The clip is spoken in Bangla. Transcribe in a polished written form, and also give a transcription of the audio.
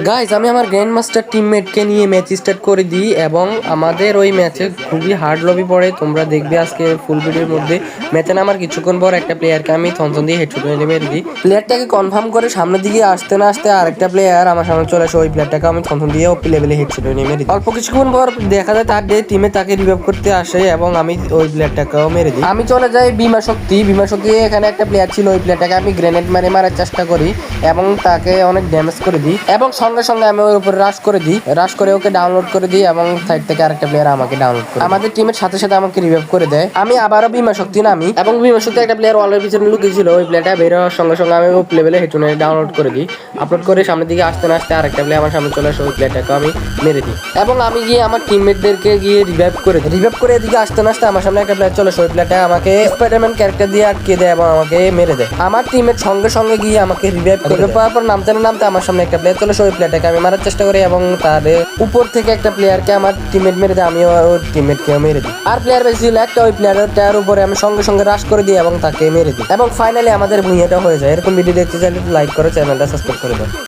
গাইস আমি আমার গ্র্যান্ড মাস্টার টিমমেটকে নিয়ে ম্যাচ স্টার্ট করে দিই এবং আমাদের ওই ম্যাচে খুবই হার্ড লবি পড়ে। তোমরা দেখবে আজকে ফুল ভিডিওর মধ্যে। ম্যাচে নামার কিছুক্ষণ পর একটা প্লেয়ারকে আমি থনথন দিয়ে হেডশট মেরে দিই। প্লেয়ারটাকে কনফার্ম করে সামনের দিকে আসতে না আসতে আরেকটা প্লেয়ার আমার সামনে চলে আসে। ওই প্লেয়ারটাকে আমি থনথন দিয়ে ওপি লেভেলে হেডশট মেরে দিই। অল্প কিছুক্ষণ পর দেখা যায় তার টিমে তাকে রিভাইভ করতে আসে এবং আমি ওই প্লেয়ারটাকেও মেরে দিই। আমি চলে যাই বিমা শক্তি এখানে একটা প্লেয়ার ছিল। ওই প্লেয়ারটাকে আমি গ্রেনেড মারার চেষ্টা করি এবং তাকে অনেক ড্যামেজ করে দিই এবং সঙ্গে সঙ্গে আমি ওর উপরে রাশ করে ওকে ডাউনলোড করে দিই এবং সাইড থেকে আরেকটা প্লেয়ার আমাকে ডাউনলোড করে আমাদের টিমের সাথে সাথে আমাকে রিভাইভ করে দেয়। আমি আবারও বিমা শক্তি নামি এবং বিমা শক্তি একটা প্লেয়ার ওয়ালের পিছনে লুকিয়েছিল। ওই প্লেয়ারটা বের হওয়ার সঙ্গে সঙ্গে আমি ওই লেভেলে হেডশট ডাউনলোড করে দিই। আপলোড করে সামনের দিকে আসতে না আসতে আরেকটা প্লেয়ার আমার সামনে চলে আসে। ওই প্লেয়ারটাকে আমি মেরে দিই এবং আমি গিয়ে আমার টিমমেটদেরকে গিয়ে রিভাইভ করে এদিকে আসতে না আসতে আমার সামনে একটা প্লেয়ার চলে আসে। ওই প্লেয়ারটা আমাকে স্পাইডারম্যান ক্যারেক্টার দিয়ে আটকে দেয় এবং আমাকে মেরে দেয়। আমার টিমের সঙ্গে সঙ্গে গিয়ে আমাকে রিভাইভ করে পাওয়ার পর নামতে আমার সামনে একটা প্লেয়ার চলে আসে। ওই প্লেয়ারটাকে আমি মারার চেষ্টা করি এবং তার উপর থেকে একটা প্লেয়ারকে আমার টিমমেট মেরে দেয়। আমিও ওর টিমমেটকে মেরে দিই। আর প্লেয়ার বেশি ছিল একটা। ওই প্লেয়ারটার উপরে আমি সঙ্গে সঙ্গে রাশ করে দিই এবং তাকে মেরে দিই এবং ফাইনালি আমাদের ভুঁইয়াটা হয়ে যায়। এরকম ভিডিও দেখতে চাইলে লাইক করো, চ্যানেলটা সাবস্ক্রাইব করে দাও।